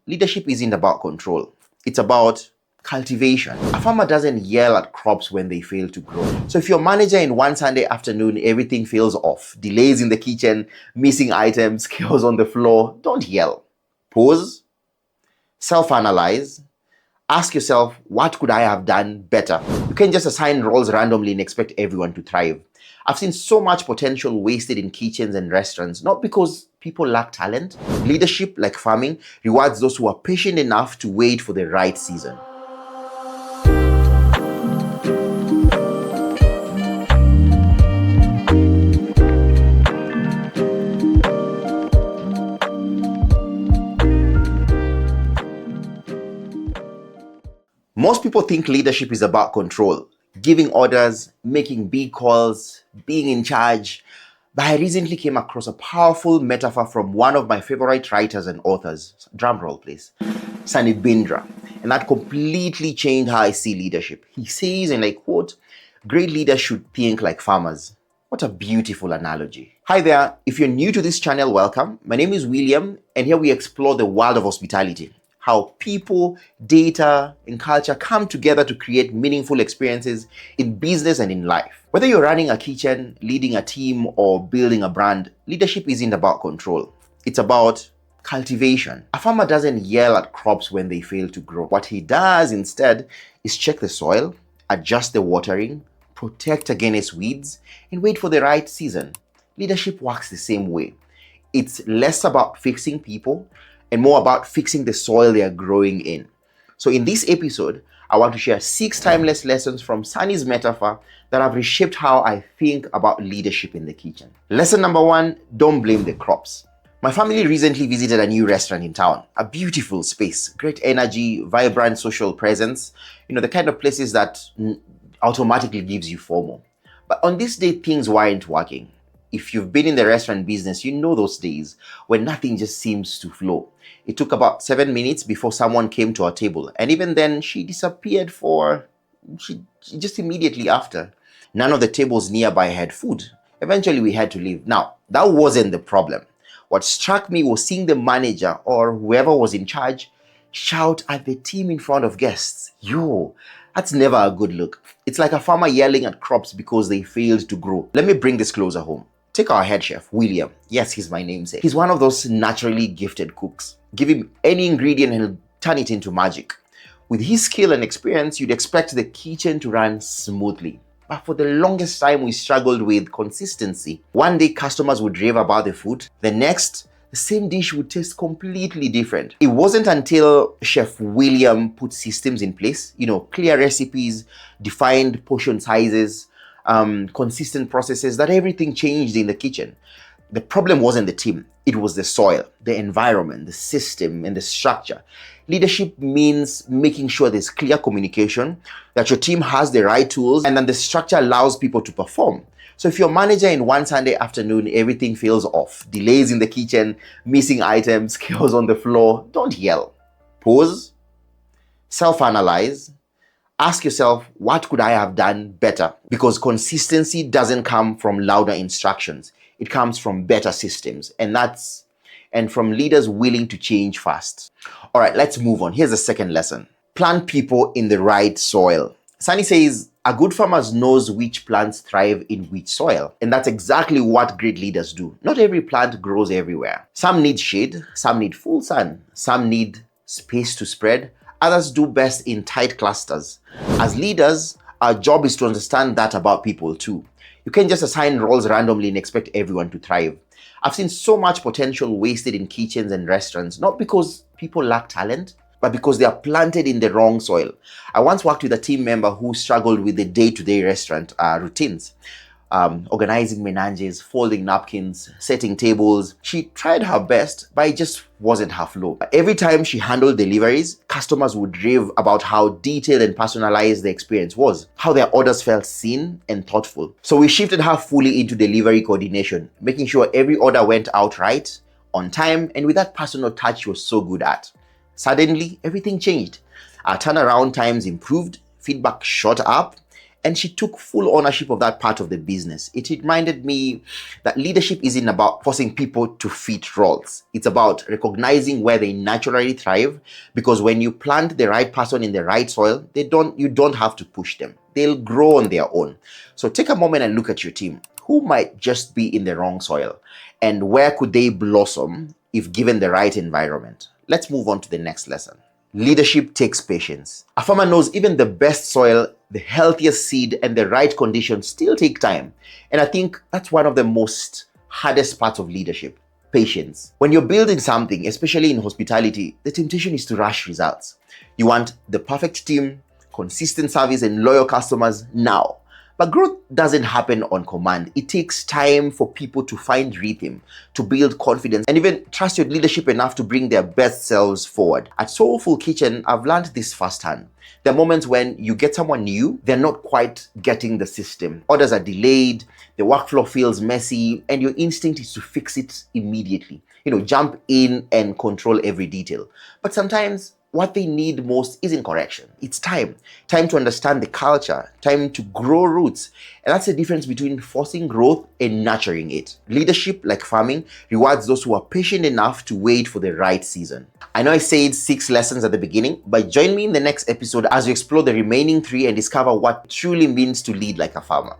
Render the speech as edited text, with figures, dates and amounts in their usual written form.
leadership isn't about control. It's about cultivation. A farmer doesn't yell at crops when they fail to grow. So if you're a manager in one Sunday afternoon, everything feels off, delays in the kitchen, missing items, chaos on the floor, don't yell. Pause, self-analyze, ask yourself, what could I have done better? You can't just assign roles randomly and expect everyone to thrive. I've seen so much potential wasted in kitchens and restaurants, not because people lack talent. Leadership, like farming, rewards those who are patient enough to wait for the right season. Most people think leadership is about control, giving orders, making big calls, being in charge. But I recently came across a powerful metaphor from one of my favorite writers and authors. Drum roll, please. Sunny Bindra. And that completely changed how I see leadership. He says, and I quote, "Great leaders should think like farmers." What a beautiful analogy. Hi there. If you're new to this channel, welcome. My name is William, and here we explore the world of hospitality. How people, data, and culture come together to create meaningful experiences in business and in life. Whether you're running a kitchen, leading a team, or building a brand, leadership isn't about control. It's about cultivation. A farmer doesn't yell at crops when they fail to grow. What he does instead is check the soil, adjust the watering, protect against weeds, and wait for the right season. Leadership works the same way. It's less about fixing people and more about fixing the soil they are growing in. So in this episode, I want to share 6 timeless lessons from Sunny's metaphor that have reshaped how I think about leadership in the kitchen. Lesson number 1, don't blame the crops. My family recently visited a new restaurant in town, a beautiful space, great energy, vibrant social presence, the kind of places that automatically gives you FOMO. But on this day, things weren't working. If you've been in the restaurant business, you know those days when nothing just seems to flow. It took about 7 minutes before someone came to our table, and even then she disappeared she just immediately after. None of the tables nearby had food. Eventually we had to leave. Now, that wasn't the problem. What struck me was seeing the manager or whoever was in charge shout at the team in front of guests. Yo, that's never a good look. It's like a farmer yelling at crops because they failed to grow. Let me bring this closer home. Take our head chef, William. Yes, he's my namesake. He's one of those naturally gifted cooks. Give him any ingredient and he'll turn it into magic. With his skill and experience, you'd expect the kitchen to run smoothly. But for the longest time, we struggled with consistency. One day, customers would rave about the food. The next, the same dish would taste completely different. It wasn't until Chef William put systems in place, clear recipes, defined portion sizes, consistent processes, that everything changed in the kitchen. The problem wasn't the team. It was the soil, the environment, the system, and the structure. Leadership means making sure there's clear communication, that your team has the right tools, and then the structure allows people to perform. So if you're a manager in one Sunday afternoon, everything feels off, delays in the kitchen, missing items, chaos on the floor, don't yell. Pause, self-analyze, ask yourself, what could I have done better? Because consistency doesn't come from louder instructions. It comes from better systems, and from leaders willing to change fast. All right, let's move on. Here's the second lesson. Plant people in the right soil. Sunny says, a good farmer knows which plants thrive in which soil. And that's exactly what great leaders do. Not every plant grows everywhere. Some need shade, some need full sun, some need space to spread. Others do best in tight clusters. As leaders, our job is to understand that about people too. You can't just assign roles randomly and expect everyone to thrive. I've seen so much potential wasted in kitchens and restaurants, not because people lack talent, but because they are planted in the wrong soil. I once worked with a team member who struggled with the day-to-day restaurant routines. Organizing menus, folding napkins, setting tables. She tried her best, but it just wasn't her flow. Every time she handled deliveries, customers would rave about how detailed and personalized the experience was, how their orders felt seen and thoughtful. So we shifted her fully into delivery coordination, making sure every order went out right, on time, and with that personal touch she was so good at. Suddenly, everything changed. Our turnaround times improved, feedback shot up, and she took full ownership of that part of the business. It reminded me that leadership isn't about forcing people to fit roles. It's about recognizing where they naturally thrive, because when you plant the right person in the right soil, you don't have to push them. They'll grow on their own. So take a moment and look at your team. Who might just be in the wrong soil, and where could they blossom if given the right environment? Let's move on to the next lesson. Leadership takes patience. A farmer knows even the best soil, the healthiest seed, and the right conditions still take time. And I think that's one of the most hardest parts of leadership: patience. When you're building something, especially in hospitality, the temptation is to rush results. You want the perfect team, consistent service, and loyal customers now. But growth doesn't happen on command. It takes time for people to find rhythm, to build confidence, and even trust your leadership enough to bring their best selves forward. At Soulful Kitchen, I've learned this firsthand. There are moments when you get someone new, they're not quite getting the system. Orders are delayed, the workflow feels messy, and your instinct is to fix it immediately. Jump in and control every detail. But sometimes what they need most isn't correction. It's time. Time to understand the culture, time to grow roots. And that's the difference between forcing growth and nurturing it. Leadership, like farming, rewards those who are patient enough to wait for the right season. I know I said 6 lessons at the beginning, but join me in the next episode as we explore the remaining 3 and discover what it truly means to lead like a farmer.